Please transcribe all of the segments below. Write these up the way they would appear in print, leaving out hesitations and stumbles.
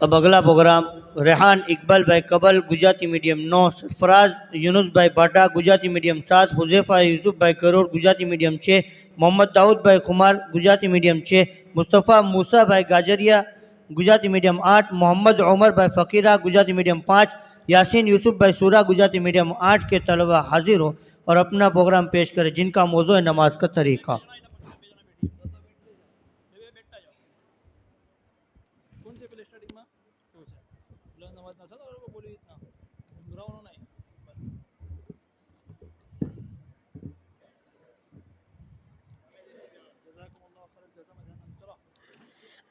اب اگلا پروگرام ریحان اقبال بائی قبل گجراتی میڈیم 9، سرفراز یونس بائی باٹا گجراتی میڈیم 7، حذیفہ یوسف بائی کروڑ گجراتی میڈیم 6، محمد داؤد بائی خمار گجراتی میڈیم 6، مصطفیٰ موسیٰ بائی گاجریا گجراتی میڈیم 8، محمد عمر بائی فقیرہ گجراتی میڈیم 5، یاسین یوسف بائی سورہ گجراتی میڈیم 8 کے طلبہ حاضر ہو اور اپنا پروگرام پیش کریں جن کا موضوع ہے نماز کا طریقہ۔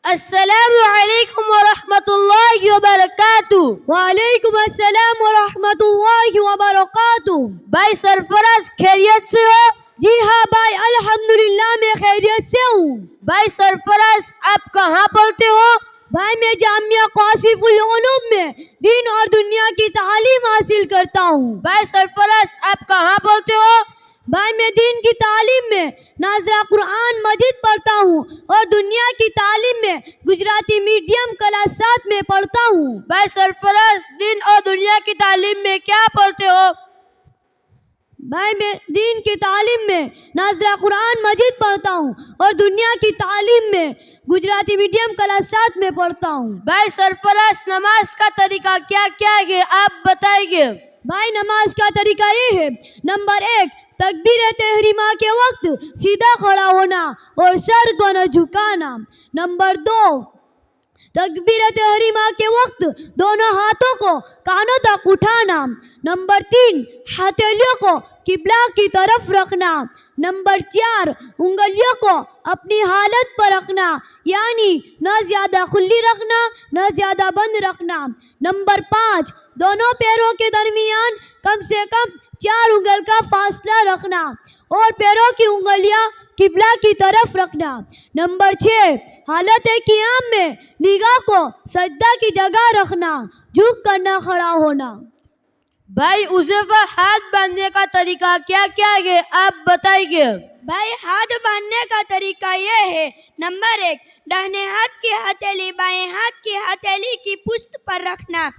السلام علیکم ورحمۃ اللہ وبرکاتہ۔ وعلیکم السلام ورحمۃ اللہ وبرکاتہ۔ بھائی سرفراز خیریت سے ہو؟ جی ہاں بھائی، الحمدللہ میں خیریت سے ہوں۔ بھائی سرفراز آپ کہاں پڑھتے ہو؟ بھائی میں جامعہ قاصف العلوم میں دین اور دنیا کی تعلیم حاصل کرتا ہوں۔ بھائی سرفراز آپ کہاں پڑھتے ہو؟ بھائی میں دین کی تعلیم میں ناظرہ قرآن مجید پڑھتا ہوں اور دنیا کی تعلیم میں گجراتی میڈیم کلاس 7 میں پڑھتا ہوں۔ بھائی سرفراز دین اور دنیا کی تعلیم میں کیا پڑھتے ہو؟ بھائی میں دین کی تعلیم میں ناظرہ قرآن مجید پڑھتا ہوں اور دنیا کی تعلیم میں گجراتی میڈیم کلاس 7 میں پڑھتا ہوں۔ بھائی سرفراز نماز کا طریقہ کیا کیا ہے آپ بتائیں گے؟ بھائی نماز کا طریقہ یہ ہے: نمبر 1، تکبیر تحریمہ کے وقت سیدھا کھڑا ہونا اور سر کو نہ جھکانا۔ نمبر 2، تکبیر تحریمہ کے وقت دونوں ہاتھوں کو کانوں تک اٹھانا۔ نمبر 3، ہتھیلیوں کو قبلہ کی طرف رکھنا۔ نمبر 4، انگلیوں کو اپنی حالت پر رکھنا، یعنی نہ زیادہ کھلی رکھنا نہ زیادہ بند رکھنا۔ نمبر 5، دونوں پیروں کے درمیان کم سے کم 4 انگل کا فاصلہ رکھنا اور پیروں کی انگلیاں قبلہ کی طرف رکھنا۔ نمبر 6، حالت قیام میں نگاہ کو سجدہ کی جگہ رکھنا، جھک کر نہ کھڑا ہونا۔ بھائی حذیفہ ہاتھ باندھنے کا طریقہ کیا کیا ہے آپ بتائیں گے؟ بھائی ہاتھ باندھنے کا طریقہ یہ ہے: نمبر 1، داہنے ہاتھ کی ہتھیلی بائیں ہاتھ کی ہتھیلی کی پشت پر رکھنا۔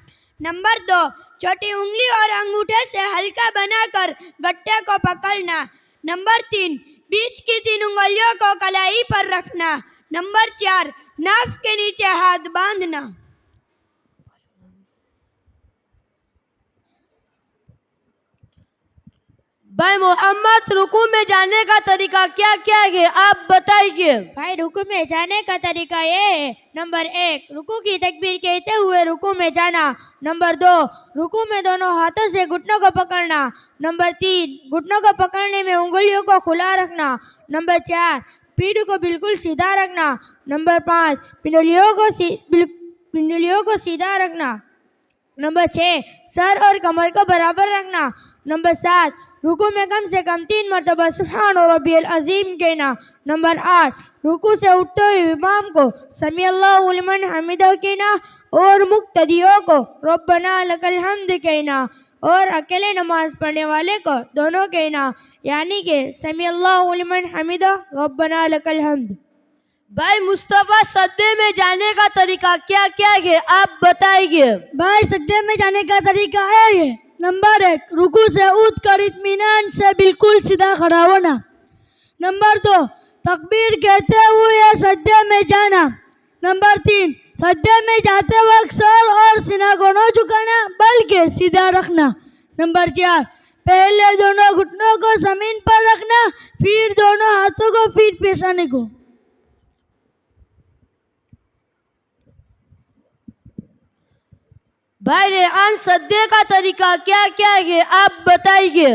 نمبر 2، چھوٹی انگلی اور انگوٹھے سے ہلکا بنا کر گٹے کو پکڑنا۔ نمبر 3، بیچ کی 3 انگلیوں کو کلائی پر رکھنا۔ نمبر 4، ناف کے نیچے ہاتھ باندھنا۔ بھائی محمد رکوع میں جانے کا طریقہ کیا کیا ہے آپ بتائیں گے؟ بھائی رکوع میں جانے کا طریقہ یہ ہے: نمبر 1، رکوع کی تکبیر کہتے ہوئے رکوع میں جانا۔ نمبر 2، رکوع میں دونوں ہاتھوں سے گھٹنوں کو پکڑنا۔ نمبر 3، گھٹنوں کو پکڑنے میں انگلیوں کو کھلا رکھنا۔ نمبر 4، پیٹھ کو بالکل سیدھا رکھنا۔ نمبر 5، پنڈلیوں کو سیدھا رکھنا۔ نمبر 6، سر اور کمر کو برابر رکھنا۔ نمبر 7، رکوع میں کم سے کم 3 مرتبہ سبحان ربی العظیم کہنا۔ نمبر 8، رکوع سے اٹھتے ہوئے امام کو سمیع اللہ لمن حمدہ کہنا اور مقتدیوں کو ربنا لک الحمد کہنا، اور اکیلے نماز پڑھنے والے کو دونوں کہنا، یعنی کہ سمیع اللہ لمن حمدہ ربنا لک الحمد۔ بھائی مصطفیٰ سجدے میں جانے کا طریقہ کیا کیا ہے آپ بتائیں گے؟ بھائی سجدے میں جانے کا طریقہ ہے: نمبر 1، رکوع سے اٹھ کر اطمینان سے بالکل سیدھا کھڑا ہونا۔ نمبر 2، تکبیر کہتے ہوئے سجدے میں جانا۔ نمبر 3، سجدے میں جاتے وقت سر اور سینہ کو نہ جھکانا بلکہ سیدھا رکھنا۔ نمبر 4، پہلے دونوں گھٹنوں کو زمین پر رکھنا، پھر دونوں ہاتھوں کو پھر پیشانے کو۔ بھائی ریحان سجدے کا طریقہ کیا کیا ہے آپ بتائیں گے؟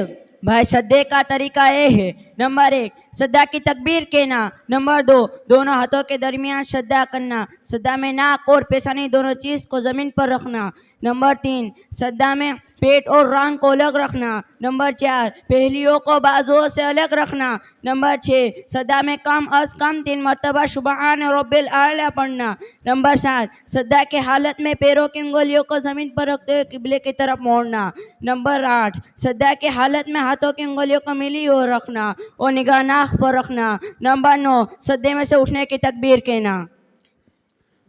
بھائی سجدے کا طریقہ یہ ہے: نمبر 1، سجدہ کی تکبیر کہنا۔ نمبر 2، دونوں ہاتھوں کے درمیان سجدہ کرنا، سجدہ میں ناک اور پیشانی دونوں چیز کو زمین پر رکھنا۔ نمبر 3، سجدہ میں پیٹ اور ران کو الگ رکھنا۔ نمبر 4، پہلیوں کو بازوؤں سے الگ رکھنا۔ نمبر 6، سجدہ میں کم از کم 3 مرتبہ سبحان رب الاعلیٰ پڑھنا۔ نمبر 7، سجدہ کی حالت میں پیروں کی انگلیوں کو زمین پر رکھتے ہوئے قبلے کی طرف موڑنا۔ نمبر 8، سجدہ کی حالت میں ہاتھوں کی انگلیوں کو ملی ہوئے رکھنا اور نگاہ ناک پر رکھنا۔ نمبر 9، سجدے میں سے اٹھنے کی تکبیر کہنا۔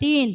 3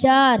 4